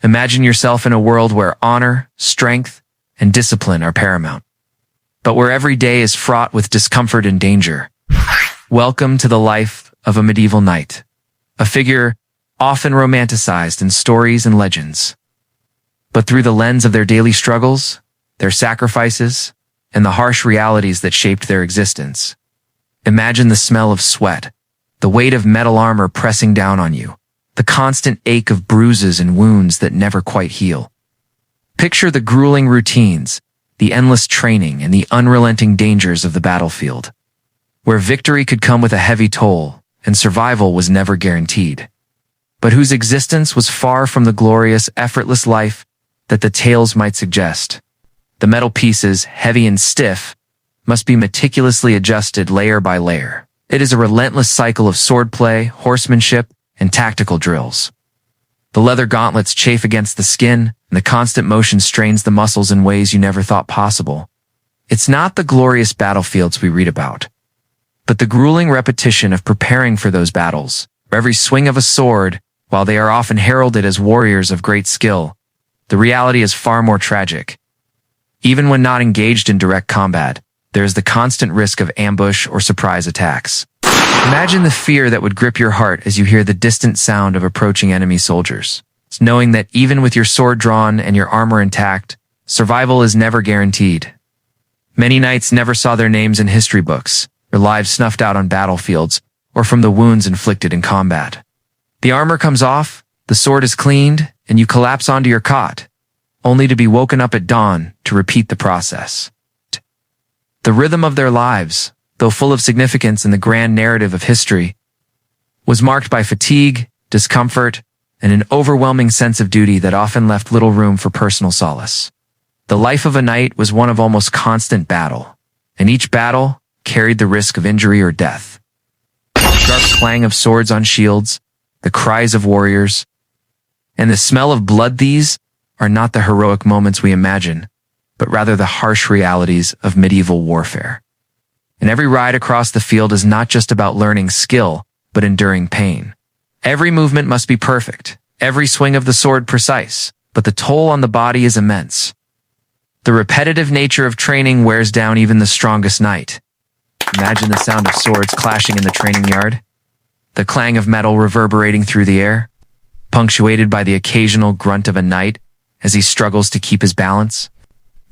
Imagine yourself in a world where honor, strength, and discipline are paramount, but where every day is fraught with discomfort and danger. Welcome to the life of a medieval knight, a figure often romanticized in stories and legends. But through the lens of their daily struggles, their sacrifices, and the harsh realities that shaped their existence. Imagine the smell of sweat, the weight of metal armor pressing down on you, the constant ache of bruises and wounds that never quite heal. Picture the grueling routines, the endless training, and the unrelenting dangers of the battlefield, where victory could come with a heavy toll and survival was never guaranteed, but whose existence was far from the glorious, effortless life that the tales might suggest. The metal pieces, heavy and stiff, must be meticulously adjusted layer by layer. It is a relentless cycle of swordplay, horsemanship, and tactical drills. The leather gauntlets chafe against the skin, and the constant motion strains the muscles in ways you never thought possible. It's not the glorious battlefields we read about, but the grueling repetition of preparing for those battles. For every swing of a sword, while they are often heralded as warriors of great skill, the reality is far more tragic. Even when not engaged in direct combat, there is the constant risk of ambush or surprise attacks. Imagine the fear that would grip your heart as you hear the distant sound of approaching enemy soldiers. It's knowing that even with your sword drawn and your armor intact, survival is never guaranteed. Many knights never saw their names in history books, their lives snuffed out on battlefields, or from the wounds inflicted in combat. The armor comes off, the sword is cleaned, and you collapse onto your cot, only to be woken up at dawn to repeat the process. The rhythm of their lives, though full of significance in the grand narrative of history, was marked by fatigue, discomfort, and an overwhelming sense of duty that often left little room for personal solace. The life of a knight was one of almost constant battle, and each battle carried the risk of injury or death. The sharp clang of swords on shields, the cries of warriors, and the smell of blood, these are not the heroic moments we imagine, but rather the harsh realities of medieval warfare. And every ride across the field is not just about learning skill, but enduring pain. Every movement must be perfect, every swing of the sword precise, but the toll on the body is immense. The repetitive nature of training wears down even the strongest knight. Imagine the sound of swords clashing in the training yard, the clang of metal reverberating through the air, punctuated by the occasional grunt of a knight as he struggles to keep his balance.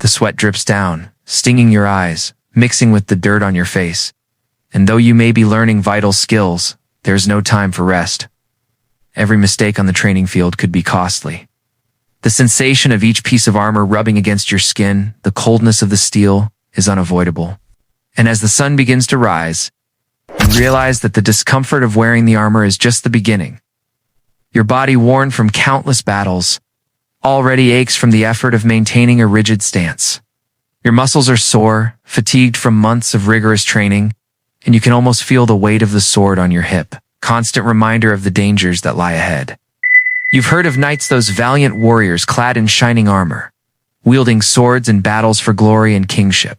The sweat drips down, stinging your eyes, mixing with the dirt on your face. And though you may be learning vital skills, there's no time for rest. Every mistake on the training field could be costly. The sensation of each piece of armor rubbing against your skin, the coldness of the steel, is unavoidable. And as the sun begins to rise, you realize that the discomfort of wearing the armor is just the beginning. Your body, worn from countless battles, already aches from the effort of maintaining a rigid stance. Your muscles are sore, fatigued from months of rigorous training, and you can almost feel the weight of the sword on your hip, constant reminder of the dangers that lie ahead. You've heard of knights, those valiant warriors clad in shining armor, wielding swords in battles for glory and kingship.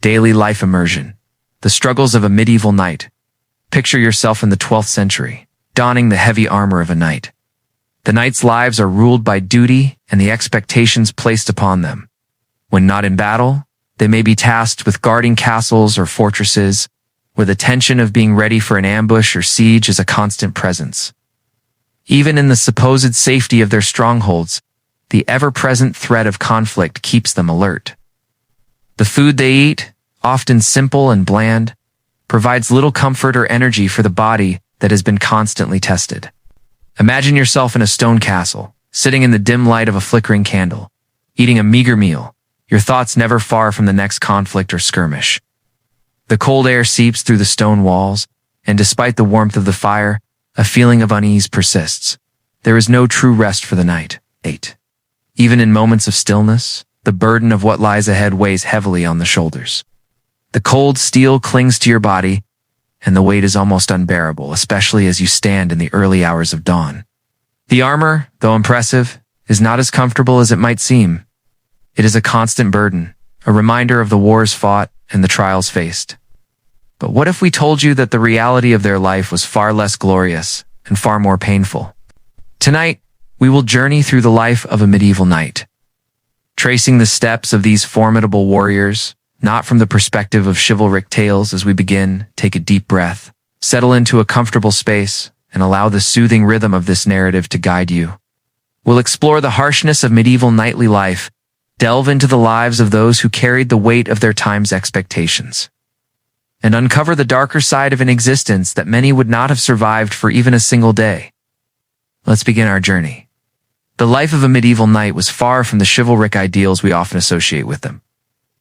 Daily life immersion, the struggles of a medieval knight. Picture yourself in the 12th century, donning the heavy armor of a knight. The knights' lives are ruled by duty and the expectations placed upon them. When not in battle, they may be tasked with guarding castles or fortresses, where the tension of being ready for an ambush or siege is a constant presence. Even in the supposed safety of their strongholds, the ever-present threat of conflict keeps them alert. The food they eat, often simple and bland, provides little comfort or energy for the body that has been constantly tested. Imagine yourself in a stone castle, sitting in the dim light of a flickering candle, eating a meager meal, your thoughts never far from the next conflict or skirmish. The cold air seeps through the stone walls, and despite the warmth of the fire, a feeling of unease persists. There is no true rest for the night. 8. Even in moments of stillness, the burden of what lies ahead weighs heavily on the shoulders. The cold steel clings to your body, and the weight is almost unbearable, especially as you stand in the early hours of dawn. The armor, though impressive, is not as comfortable as it might seem. It is a constant burden, a reminder of the wars fought and the trials faced. But what if we told you that the reality of their life was far less glorious and far more painful? Tonight, we will journey through the life of a medieval knight, tracing the steps of these formidable warriors, not from the perspective of chivalric tales. As we begin, take a deep breath, settle into a comfortable space, and allow the soothing rhythm of this narrative to guide you. We'll explore the harshness of medieval knightly life, delve into the lives of those who carried the weight of their time's expectations, and uncover the darker side of an existence that many would not have survived for even a single day. Let's begin our journey. The life of a medieval knight was far from the chivalric ideals we often associate with them.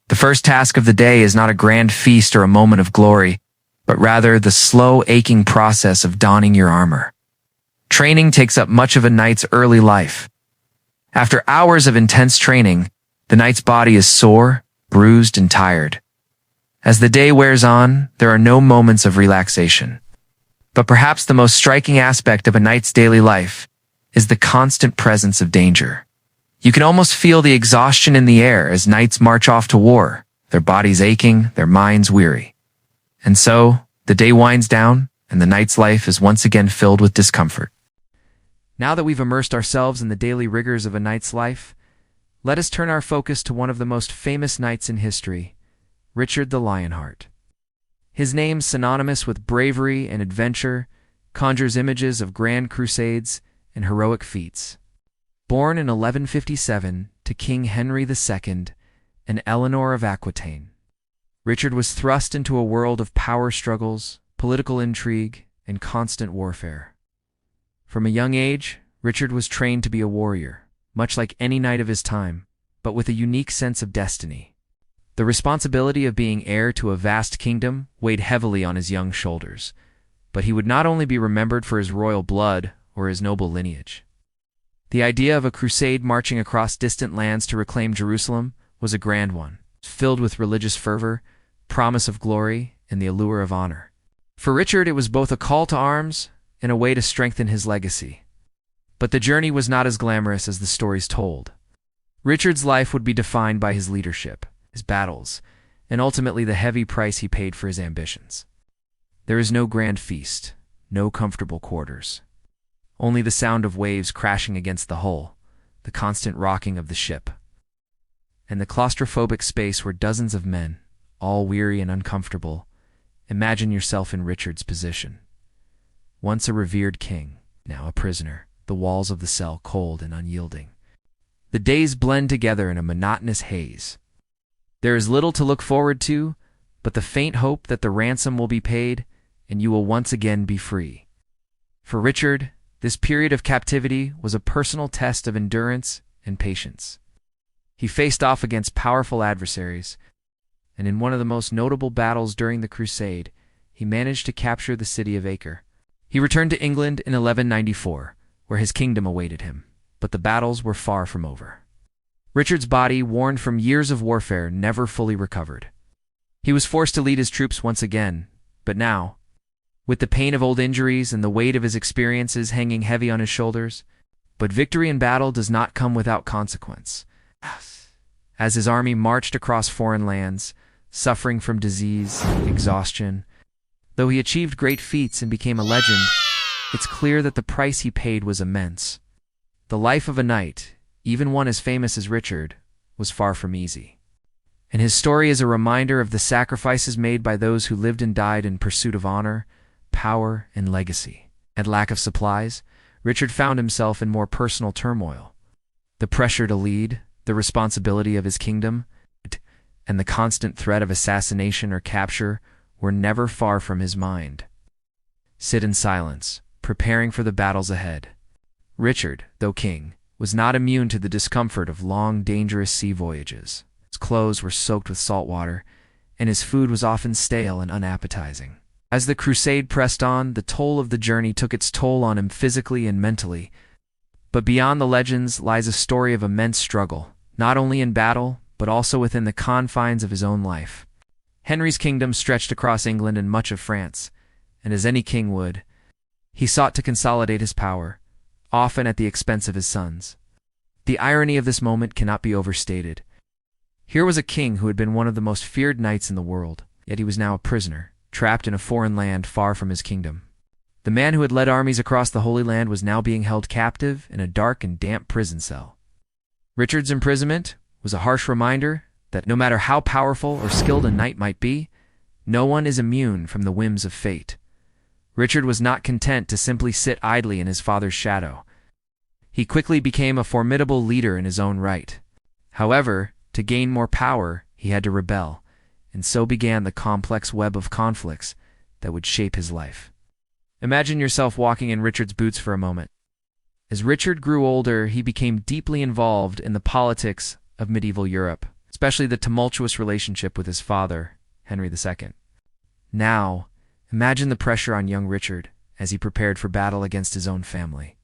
The first task of the day is not a grand feast or a moment of glory, but rather the slow, aching process of donning your armor. Training takes up much of a knight's early life. After hours of intense training, the knight's body is sore, bruised, and tired. As the day wears on, there are no moments of relaxation. But perhaps the most striking aspect of a knight's daily life is the constant presence of danger. You can almost feel the exhaustion in the air as knights march off to war, their bodies aching, their minds weary. And so, the day winds down, and the knight's life is once again filled with discomfort. Now that we've immersed ourselves in the daily rigors of a knight's life, let us turn our focus to one of the most famous knights in history, Richard the Lionheart. His name, synonymous with bravery and adventure, conjures images of grand crusades and heroic feats. Born in 1157 to King Henry II and Eleanor of Aquitaine, Richard was thrust into a world of power struggles, political intrigue, and constant warfare. From a young age, Richard was trained to be a warrior, much like any knight of his time, but with a unique sense of destiny. The responsibility of being heir to a vast kingdom weighed heavily on his young shoulders, but he would not only be remembered for his royal blood or his noble lineage. The idea of a crusade marching across distant lands to reclaim Jerusalem was a grand one, filled with religious fervor, promise of glory, and the allure of honor. For Richard, it was both a call to arms and a way to strengthen his legacy. But the journey was not as glamorous as the stories told. Richard's life would be defined by his leadership, his battles, and ultimately the heavy price he paid for his ambitions. There is no grand feast, no comfortable quarters. Only the sound of waves crashing against the hull, the constant rocking of the ship, and the claustrophobic space where dozens of men, all weary and uncomfortable, imagine yourself in Richard's position. Once a revered king, now a prisoner, the walls of the cell cold and unyielding. The days blend together in a monotonous haze. There is little to look forward to, but the faint hope that the ransom will be paid and you will once again be free. For Richard, this period of captivity was a personal test of endurance and patience. He faced off against powerful adversaries, and in one of the most notable battles during the Crusade, he managed to capture the city of Acre. He returned to England in 1194, where his kingdom awaited him, but the battles were far from over. Richard's body, worn from years of warfare, never fully recovered. He was forced to lead his troops once again, but now, with the pain of old injuries and the weight of his experiences hanging heavy on his shoulders. But victory in battle does not come without consequence. As his army marched across foreign lands, suffering from disease, exhaustion, though he achieved great feats and became a legend, it's clear that the price he paid was immense. The life of a knight, even one as famous as Richard, was far from easy. And his story is a reminder of the sacrifices made by those who lived and died in pursuit of honor, power, and legacy. At lack of supplies, Richard found himself in more personal turmoil. The pressure to lead, the responsibility of his kingdom, and the constant threat of assassination or capture were never far from his mind. Sit in silence, preparing for the battles ahead. Richard, though king, was not immune to the discomfort of long, dangerous sea voyages. His clothes were soaked with salt water, and his food was often stale and unappetizing. As the crusade pressed on, the toll of the journey took its toll on him physically and mentally. But beyond the legends lies a story of immense struggle, not only in battle, but also within the confines of his own life. Henry's kingdom stretched across England and much of France, and as any king would, he sought to consolidate his power, often at the expense of his sons. The irony of this moment cannot be overstated. Here was a king who had been one of the most feared knights in the world, yet he was now a prisoner, trapped in a foreign land far from his kingdom. The man who had led armies across the Holy Land was now being held captive in a dark and damp prison cell. Richard's imprisonment was a harsh reminder that no matter how powerful or skilled a knight might be, no one is immune from the whims of fate. Richard was not content to simply sit idly in his father's shadow. He quickly became a formidable leader in his own right. However, to gain more power, he had to rebel, and so began the complex web of conflicts that would shape his life. Imagine yourself walking in Richard's boots for a moment. As Richard grew older, he became deeply involved in the politics of medieval Europe, especially the tumultuous relationship with his father, Henry II. Now, imagine the pressure on young Richard as he prepared for battle against his own family.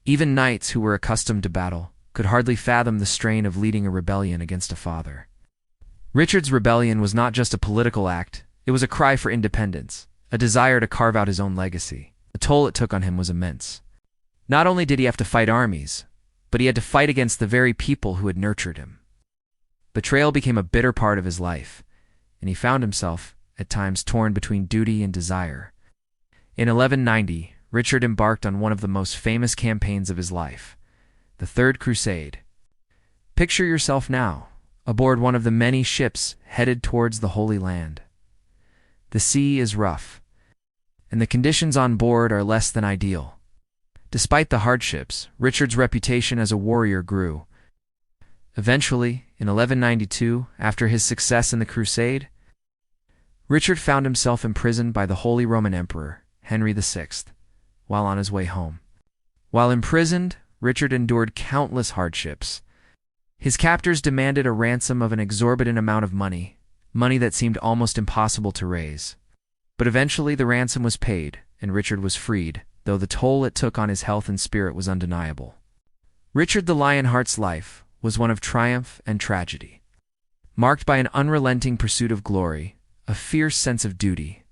Even knights who were accustomed to battle could hardly fathom the strain of leading a rebellion against a father. Richard's rebellion was not just a political act, it was a cry for independence, a desire to carve out his own legacy. The toll it took on him was immense. Not only did he have to fight armies, but he had to fight against the very people who had nurtured him. Betrayal became a bitter part of his life, and he found himself, at times, torn between duty and desire. In 1190, Richard embarked on one of the most famous campaigns of his life, the Third Crusade. Picture yourself now, aboard one of the many ships headed towards the Holy Land. The sea is rough, and the conditions on board are less than ideal. Despite the hardships, Richard's reputation as a warrior grew. Eventually, in 1192, after his success in the crusade, Richard found himself imprisoned by the Holy Roman Emperor, Henry VI, while on his way home. While imprisoned, Richard endured countless hardships. His captors demanded a ransom of an exorbitant amount of money that seemed almost impossible to raise. But eventually the ransom was paid, and Richard was freed, though the toll it took on his health and spirit was undeniable. Richard the Lionheart's life was one of triumph and tragedy, marked by an unrelenting pursuit of glory, a fierce sense of duty,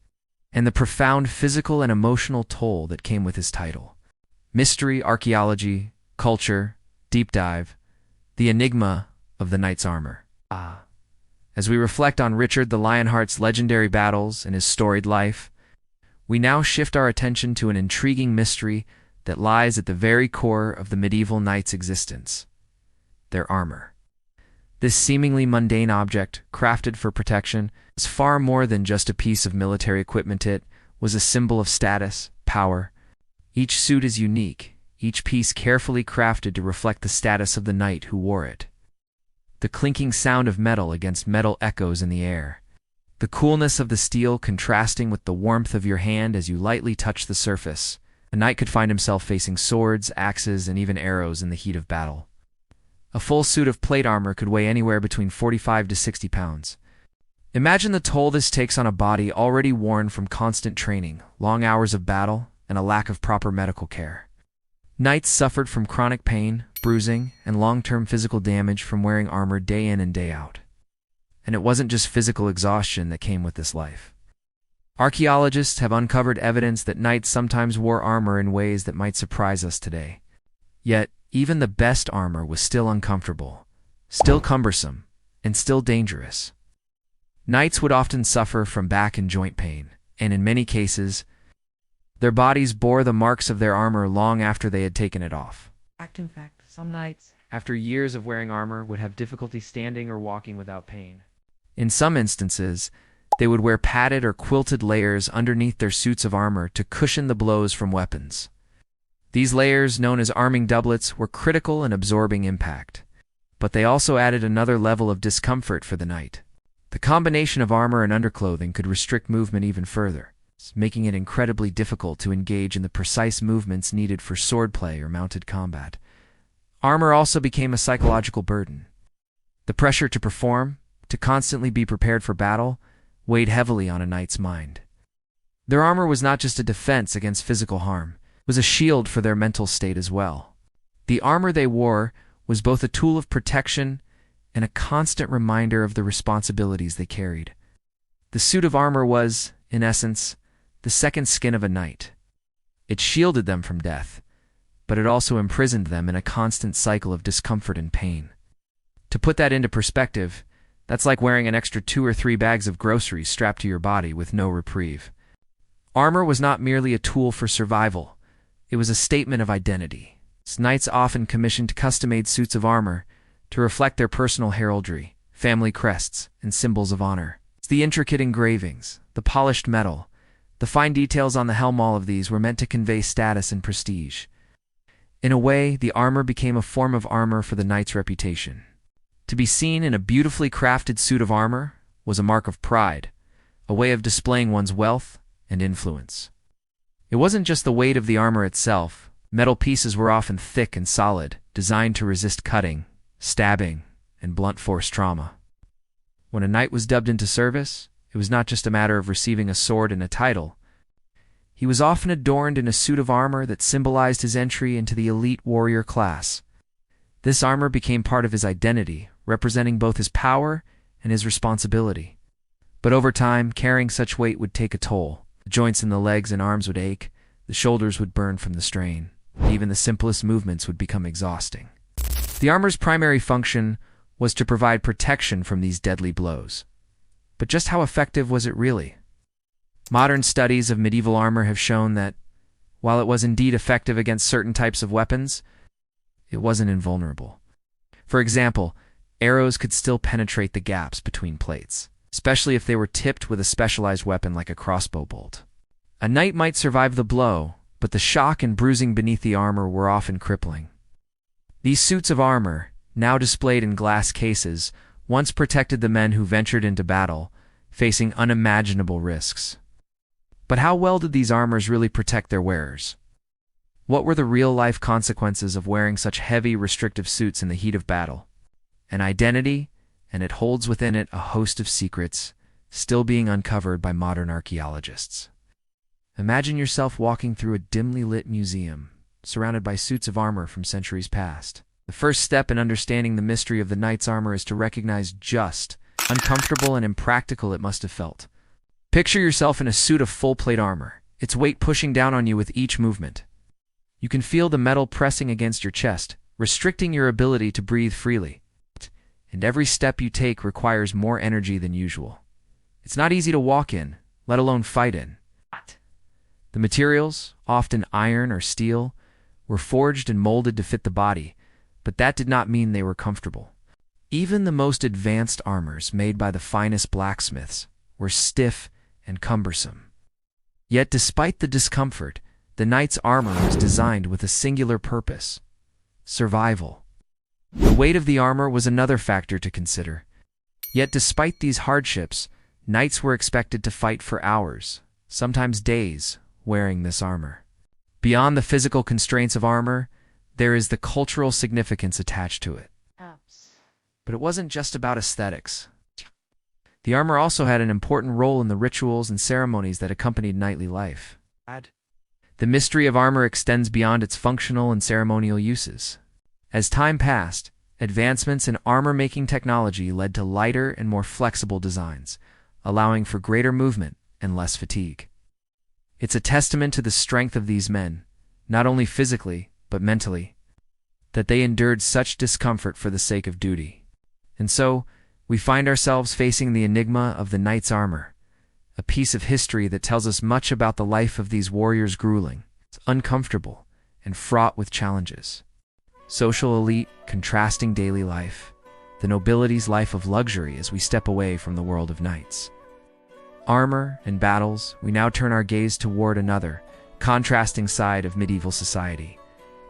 and the profound physical and emotional toll that came with his title. Mystery, archaeology, culture, deep dive, the enigma of the knight's armor. As we reflect on Richard the Lionheart's legendary battles and his storied life, we now shift our attention to an intriguing mystery that lies at the very core of the medieval knight's existence: their armor. This seemingly mundane object, crafted for protection, was far more than just a piece of military equipment. It was a symbol of status, power. Each suit is unique, each piece carefully crafted to reflect the status of the knight who wore it. The clinking sound of metal against metal echoes in the air, the coolness of the steel contrasting with the warmth of your hand as you lightly touch the surface. A knight could find himself facing swords, axes, and even arrows in the heat of battle. A full suit of plate armor could weigh anywhere between 45 to 60 pounds. Imagine the toll this takes on a body already worn from constant training, long hours of battle, and a lack of proper medical care. Knights suffered from chronic pain, bruising, and long-term physical damage from wearing armor day in and day out. And it wasn't just physical exhaustion that came with this life. Archaeologists have uncovered evidence that knights sometimes wore armor in ways that might surprise us today. Yet, even the best armor was still uncomfortable, still cumbersome, and still dangerous. Knights would often suffer from back and joint pain, and in many cases, their bodies bore the marks of their armor long after they had taken it off. In fact, some knights, after years of wearing armor, would have difficulty standing or walking without pain. In some instances, they would wear padded or quilted layers underneath their suits of armor to cushion the blows from weapons. These layers, known as arming doublets, were critical in absorbing impact, but they also added another level of discomfort for the knight. The combination of armor and underclothing could restrict movement even further, making it incredibly difficult to engage in the precise movements needed for swordplay or mounted combat. Armor also became a psychological burden. The pressure to perform, to constantly be prepared for battle, weighed heavily on a knight's mind. Their armor was not just a defense against physical harm, it was a shield for their mental state as well. The armor they wore was both a tool of protection and a constant reminder of the responsibilities they carried. The suit of armor was, in essence, the second skin of a knight. It shielded them from death, but it also imprisoned them in a constant cycle of discomfort and pain. To put that into perspective, that's like wearing an extra 2 or 3 bags of groceries strapped to your body with no reprieve. Armor was not merely a tool for survival, it was a statement of identity. Knights often commissioned custom-made suits of armor to reflect their personal heraldry, family crests, and symbols of honor. The intricate engravings, the polished metal, the fine details on the helm, all of these were meant to convey status and prestige. In a way, the armor became a form of armor for the knight's reputation. To be seen in a beautifully crafted suit of armor was a mark of pride, a way of displaying one's wealth and influence. It wasn't just the weight of the armor itself. Metal pieces were often thick and solid, designed to resist cutting, stabbing, and blunt force trauma. When a knight was dubbed into service, it was not just a matter of receiving a sword and a title. He was often adorned in a suit of armor that symbolized his entry into the elite warrior class. This armor became part of his identity, representing both his power and his responsibility. But over time, carrying such weight would take a toll. The joints in the legs and arms would ache, the shoulders would burn from the strain, and even the simplest movements would become exhausting. The armor's primary function was to provide protection from these deadly blows. But just how effective was it really? Modern studies of medieval armor have shown that, while it was indeed effective against certain types of weapons, it wasn't invulnerable. For example, arrows could still penetrate the gaps between plates, especially if they were tipped with a specialized weapon like a crossbow bolt. A knight might survive the blow, but the shock and bruising beneath the armor were often crippling. These suits of armor, now displayed in glass cases, once protected the men who ventured into battle, facing unimaginable risks. But how well did these armors really protect their wearers? What were the real-life consequences of wearing such heavy, restrictive suits in the heat of battle? An identity, and it holds within it a host of secrets, still being uncovered by modern archaeologists. Imagine yourself walking through a dimly lit museum, surrounded by suits of armor from centuries past. The first step in understanding the mystery of the knight's armor is to recognize just how uncomfortable and impractical it must have felt. Picture yourself in a suit of full-plate armor, its weight pushing down on you with each movement. You can feel the metal pressing against your chest, restricting your ability to breathe freely. And every step you take requires more energy than usual. It's not easy to walk in, let alone fight in. The materials, often iron or steel, were forged and molded to fit the body, but that did not mean they were comfortable. Even the most advanced armors made by the finest blacksmiths were stiff and cumbersome. Yet despite the discomfort, the knight's armor was designed with a singular purpose: survival. The weight of the armor was another factor to consider. Yet despite these hardships, knights were expected to fight for hours, sometimes days, wearing this armor. Beyond the physical constraints of armor, there is the cultural significance attached to it. But it wasn't just about aesthetics. The armor also had an important role in the rituals and ceremonies that accompanied knightly life. The mystery of armor extends beyond its functional and ceremonial uses. As time passed, advancements in armor-making technology led to lighter and more flexible designs, allowing for greater movement and less fatigue. It's a testament to the strength of these men, not only physically, but mentally, that they endured such discomfort for the sake of duty. And so, we find ourselves facing the enigma of the knight's armor, a piece of history that tells us much about the life of these warriors. Grueling, uncomfortable, and fraught with challenges. Social elite contrasting daily life, the nobility's life of luxury as we step away from the world of knights. Armor and battles, we now turn our gaze toward another, contrasting side of medieval society.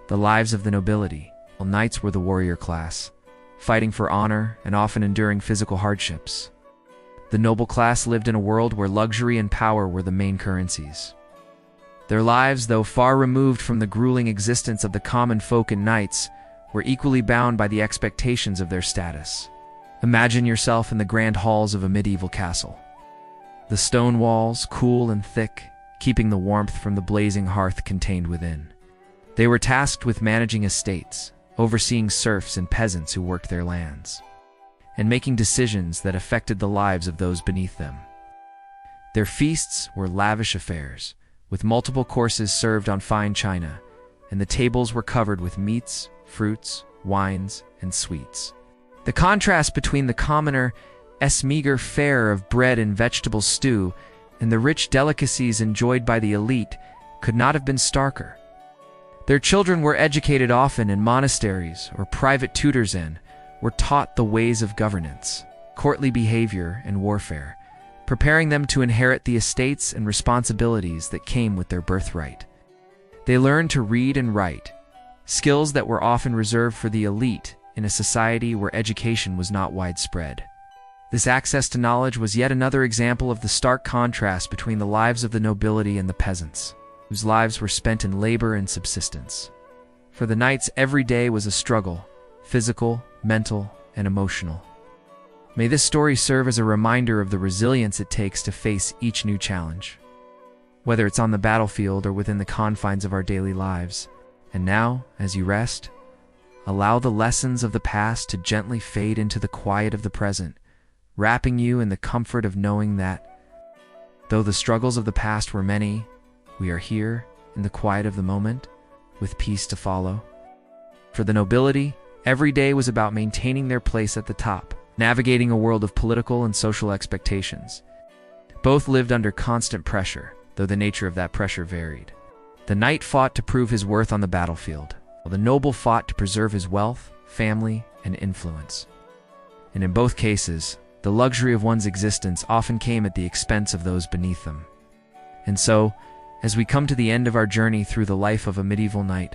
The lives of the nobility, while knights were the warrior class, fighting for honor and often enduring physical hardships. The noble class lived in a world where luxury and power were the main currencies. Their lives, though far removed from the grueling existence of the common folk and knights, were equally bound by the expectations of their status. Imagine yourself in the grand halls of a medieval castle. The stone walls, cool and thick, keeping the warmth from the blazing hearth contained within. They were tasked with managing estates, overseeing serfs and peasants who worked their lands, and making decisions that affected the lives of those beneath them. Their feasts were lavish affairs, with multiple courses served on fine china, and the tables were covered with meats, fruits, wines, and sweets. The contrast between the commoner's meager fare of bread and vegetable stew and the rich delicacies enjoyed by the elite could not have been starker. Their children were educated often in monasteries or private tutors and were taught the ways of governance, courtly behavior, and warfare, preparing them to inherit the estates and responsibilities that came with their birthright. They learned to read and write, skills that were often reserved for the elite in a society where education was not widespread. This access to knowledge was yet another example of the stark contrast between the lives of the nobility and the peasants, whose lives were spent in labor and subsistence. For the knights, every day was a struggle, physical, mental, and emotional. May this story serve as a reminder of the resilience it takes to face each new challenge, whether it's on the battlefield or within the confines of our daily lives. And now, as you rest, allow the lessons of the past to gently fade into the quiet of the present, wrapping you in the comfort of knowing that, though the struggles of the past were many, we are here, in the quiet of the moment, with peace to follow. For the nobility, every day was about maintaining their place at the top, navigating a world of political and social expectations. Both lived under constant pressure, though the nature of that pressure varied. The knight fought to prove his worth on the battlefield, while the noble fought to preserve his wealth, family, and influence. And in both cases, the luxury of one's existence often came at the expense of those beneath them. And so, as we come to the end of our journey through the life of a medieval knight,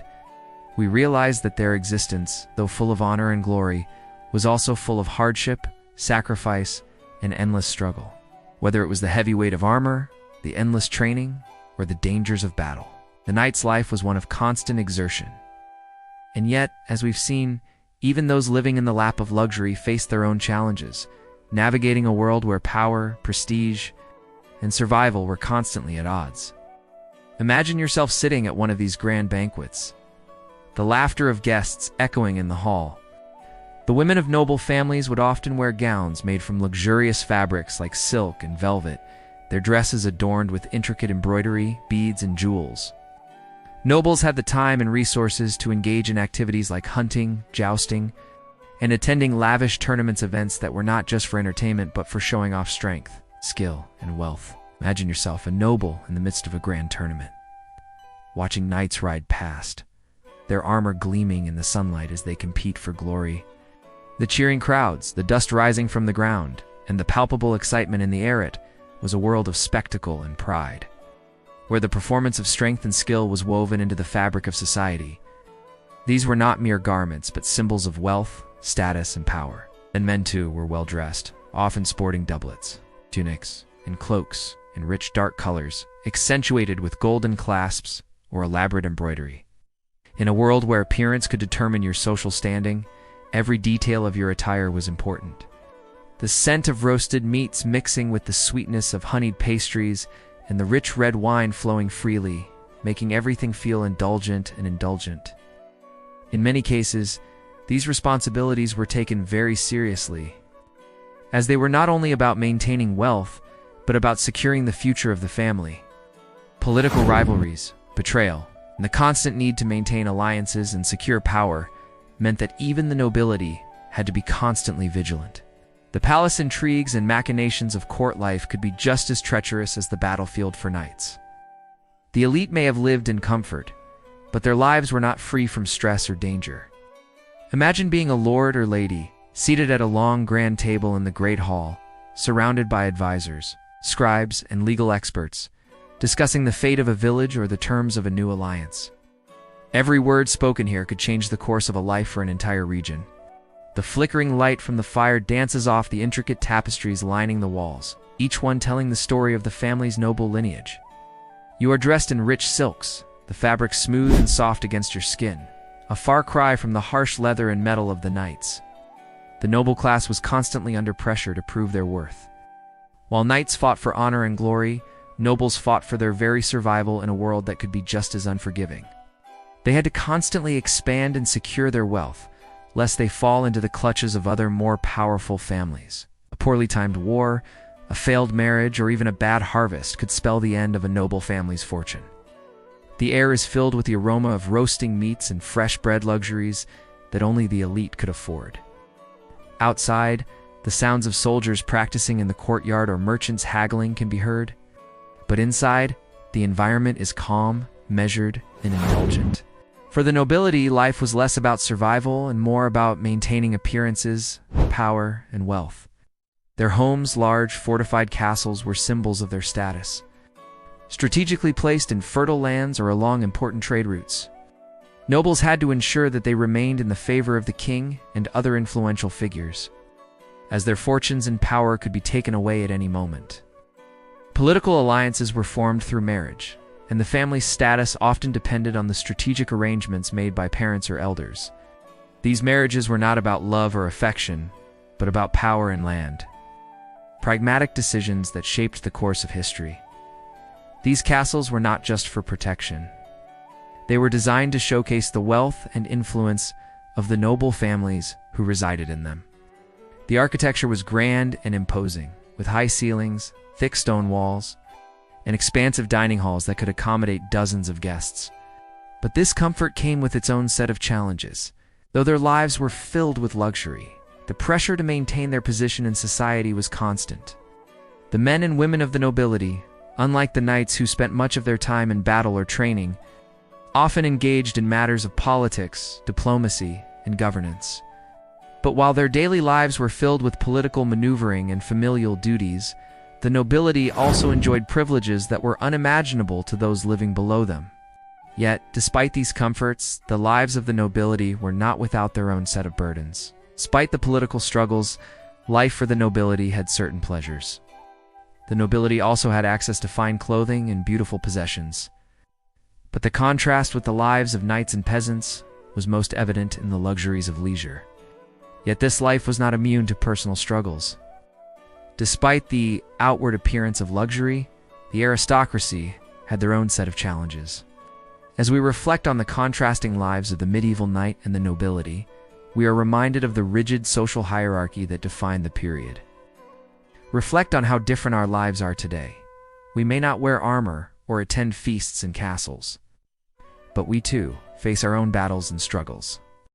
we realize that their existence, though full of honor and glory, was also full of hardship, sacrifice, and endless struggle. Whether it was the heavy weight of armor, the endless training, or the dangers of battle, the knight's life was one of constant exertion. And yet, as we've seen, even those living in the lap of luxury faced their own challenges, navigating a world where power, prestige, and survival were constantly at odds. Imagine yourself sitting at one of these grand banquets, the laughter of guests echoing in the hall. The women of noble families would often wear gowns made from luxurious fabrics like silk and velvet, their dresses adorned with intricate embroidery, beads, and jewels. Nobles had the time and resources to engage in activities like hunting, jousting, and attending lavish tournaments events that were not just for entertainment but for showing off strength, skill, and wealth. Imagine yourself a noble in the midst of a grand tournament, watching knights ride past, their armor gleaming in the sunlight as they compete for glory. The cheering crowds, the dust rising from the ground, and the palpable excitement in the air, it was a world of spectacle and pride, where the performance of strength and skill was woven into the fabric of society. These were not mere garments, but symbols of wealth, status, and power. And men, too, were well dressed, often sporting doublets, tunics, and cloaks in rich dark colors, accentuated with golden clasps or elaborate embroidery. In a world where appearance could determine your social standing, every detail of your attire was important. The scent of roasted meats mixing with the sweetness of honeyed pastries and the rich red wine flowing freely, making everything feel indulgent and indulgent. In many cases, these responsibilities were taken very seriously, as they were not only about maintaining wealth, but about securing the future of the family. Political rivalries, betrayal, and the constant need to maintain alliances and secure power meant that even the nobility had to be constantly vigilant. The palace intrigues and machinations of court life could be just as treacherous as the battlefield for knights. The elite may have lived in comfort, but their lives were not free from stress or danger. Imagine being a lord or lady, seated at a long grand table in the great hall, surrounded by advisors, scribes, and legal experts, discussing the fate of a village or the terms of a new alliance. Every word spoken here could change the course of a life for an entire region. The flickering light from the fire dances off the intricate tapestries lining the walls, each one telling the story of the family's noble lineage. You are dressed in rich silks, the fabric smooth and soft against your skin, a far cry from the harsh leather and metal of the knights. The noble class was constantly under pressure to prove their worth. While knights fought for honor and glory, nobles fought for their very survival in a world that could be just as unforgiving. They had to constantly expand and secure their wealth, lest they fall into the clutches of other more powerful families. A poorly timed war, a failed marriage, or even a bad harvest could spell the end of a noble family's fortune. The air is filled with the aroma of roasting meats and fresh bread luxuries that only the elite could afford. Outside, the sounds of soldiers practicing in the courtyard or merchants haggling can be heard, But inside, the environment is calm, measured, and indulgent. For the nobility, life was less about survival and more about maintaining appearances, power, and wealth. Their homes, large, fortified castles, were symbols of their status, strategically placed in fertile lands or along important trade routes. Nobles had to ensure that they remained in the favor of the king and other influential figures, as their fortunes and power could be taken away at any moment. Political alliances were formed through marriage, and the family's status often depended on the strategic arrangements made by parents or elders. These marriages were not about love or affection, but about power and land. Pragmatic decisions that shaped the course of history. These castles were not just for protection. They were designed to showcase the wealth and influence of the noble families who resided in them. The architecture was grand and imposing, with high ceilings, thick stone walls, and expansive dining halls that could accommodate dozens of guests. But this comfort came with its own set of challenges. Though their lives were filled with luxury, the pressure to maintain their position in society was constant. The men and women of the nobility, unlike the knights who spent much of their time in battle or training, often engaged in matters of politics, diplomacy, and governance. But while their daily lives were filled with political maneuvering and familial duties, the nobility also enjoyed privileges that were unimaginable to those living below them. Yet, despite these comforts, the lives of the nobility were not without their own set of burdens. Despite the political struggles, life for the nobility had certain pleasures. The nobility also had access to fine clothing and beautiful possessions. But the contrast with the lives of knights and peasants was most evident in the luxuries of leisure. Yet this life was not immune to personal struggles. Despite the outward appearance of luxury, the aristocracy had their own set of challenges. As we reflect on the contrasting lives of the medieval knight and the nobility, we are reminded of the rigid social hierarchy that defined the period. Reflect on how different our lives are today. We may not wear armor or attend feasts in castles, but we too face our own battles and struggles.